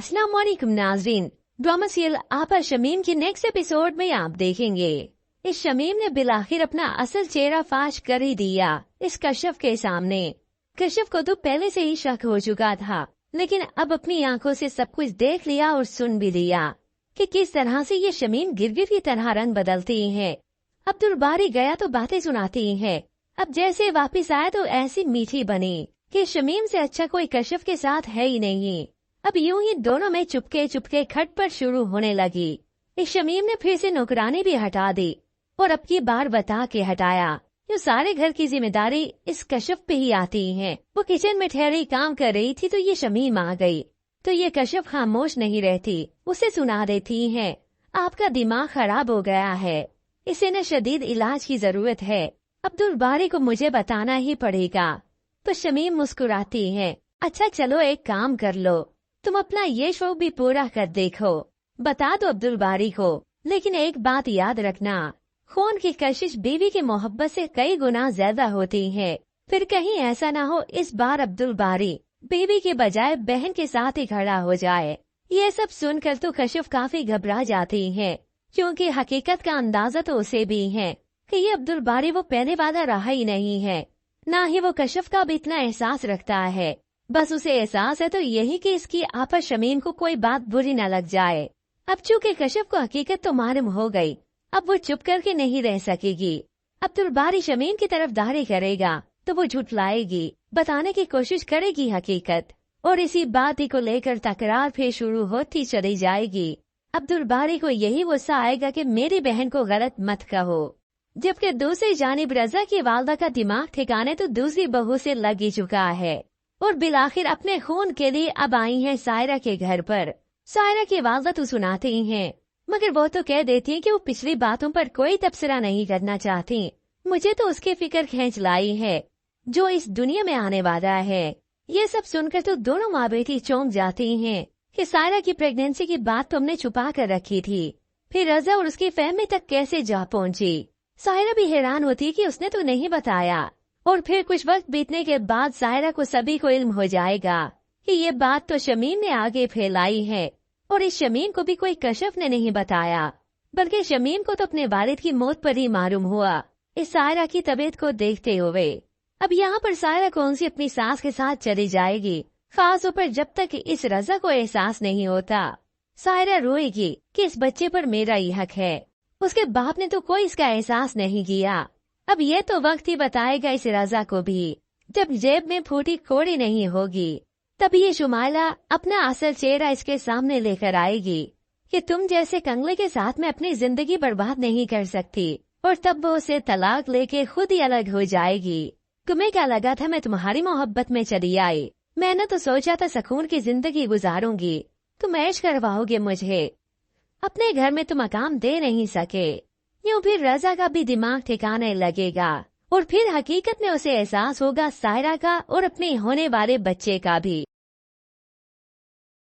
अस्सलाम वालेकुम नाज़रीन, ड्रामा सीरियल आपा शमीम की नेक्स्ट एपिसोड में आप देखेंगे इस शमीम ने बिलाखिर अपना असल चेहरा फाश कर ही दिया इस कश्यप के सामने। कश्यप को तो पहले से ही शक हो चुका था, लेकिन अब अपनी आंखों से सब कुछ देख लिया और सुन भी लिया कि किस तरह से ये शमीम गिरगिट की तरह रंग बदलती है। अब्दुल बारी गया तो बातें सुनाती है, अब जैसे वापस आया तो ऐसी मीठी बनी कि शमीम से अच्छा कोई कश्यप के साथ है ही नहीं। अब यूं ही दोनों में चुपके चुपके खटपट शुरू होने लगी। इस शमीम ने फिर से नौकरानी भी हटा दी और अब की बार बता के हटाया। यूं सारे घर की जिम्मेदारी इस कश्यप पे ही आती है। वो किचन में ठहरी काम कर रही थी तो ये शमीम आ गई तो ये कश्यप खामोश नहीं रहती, उसे सुना देती है, आपका दिमाग खराब हो गया है, इसे न शदीद इलाज की जरूरत है, अब्दुल बारी को मुझे बताना ही पड़ेगा। तो शमीम मुस्कुराती है, अच्छा चलो एक काम कर लो, तुम अपना ये शौक भी पूरा कर देखो, बता दो अब्दुल बारी को, लेकिन एक बात याद रखना, खून की कशिश बीवी की मोहब्बत से कई गुना ज्यादा होती है। फिर कहीं ऐसा ना हो इस बार अब्दुल बारी बीवी के बजाय बहन के साथ ही खड़ा हो जाए। ये सब सुनकर तो कश्यप काफी घबरा जाती है, क्योंकि हकीकत का अंदाजा तो उसे भी है कि ये अब्दुल बारी वो पहले वाला रहा ही नहीं है, ना ही वो कश्यप का भी इतना एहसास रखता है। बस उसे एहसास है तो यही कि इसकी आपा शमीम को कोई बात बुरी न लग जाए। अब चूंकि कश्यप को हकीकत तो मालूम हो गई, अब वो चुप करके नहीं रह सकेगी। अब्दुल बारी शमीम की तरफदारी करेगा तो वो झुठलाएगी, बताने की कोशिश करेगी हकीकत, और इसी बात ही को लेकर तकरार फिर शुरू होती चली जाएगी। अब्दुल बारी को यही गुस्सा आएगा कि मेरी बहन को गलत मत कहो, जबकि दूसरी जानिब रजा की वालदा का दिमाग ठिकाने तो दूसरी बहू से लग ही चुका है और बिलाखिर अपने खून के लिए अब आई है सायरा के घर पर। सायरा की वालदा तो सुनाती हैं, मगर वो तो कह देती हैं कि वो पिछली बातों पर कोई तबसरा नहीं करना चाहती। मुझे तो उसकी फिक्र खींच लाई है जो इस दुनिया में आने वाला है। ये सब सुनकर तो दोनों माँ बेटी चौंक जाती हैं कि सायरा की प्रेगनेंसी की बात तो हमने छुपा कर रखी थी, फिर रजा और उसकी फैमिली तक कैसे जा पहुंची। सायरा भी हैरान होती कि उसने तो नहीं बताया, और फिर कुछ वक्त बीतने के बाद सायरा को सभी को इल्म हो जाएगा कि ये बात तो शमीम ने आगे फैलाई है, और इस शमीम को भी कोई कश्यप ने नहीं बताया, बल्कि शमीम को तो अपने वालिद की मौत पर ही मालूम हुआ इस सायरा की तबीयत को देखते हुए। अब यहाँ पर सायरा कौन सी अपनी सास के साथ चली जाएगी, खास तौर पर जब तक इस रजा को एहसास नहीं होता। सायरा रोएगी कि इस बच्चे पर मेरा ही हक है, उसके बाप ने तो कोई इसका एहसास नहीं किया। अब ये तो वक्त ही बताएगा इस रजा को भी, जब जेब में फूटी कोड़ी नहीं होगी तब ये शुमाइला अपना असल चेहरा इसके सामने लेकर आएगी कि तुम जैसे कंगले के साथ में अपनी जिंदगी बर्बाद नहीं कर सकती, और तब वो उसे तलाक लेके खुद ही अलग हो जाएगी। तुम्हें क्या लगा था मैं तुम्हारी मोहब्बत में चली आई? मैंने तो सोचा था सुकून की जिंदगी गुजारूंगी, तुम ऐश करवाओगे मुझे, अपने घर में तुम मकाम दे नहीं सके। यूं फिर रजा का भी दिमाग ठिकाने लगेगा, और फिर हकीकत में उसे एहसास होगा सायरा का और अपने होने वाले बच्चे का भी।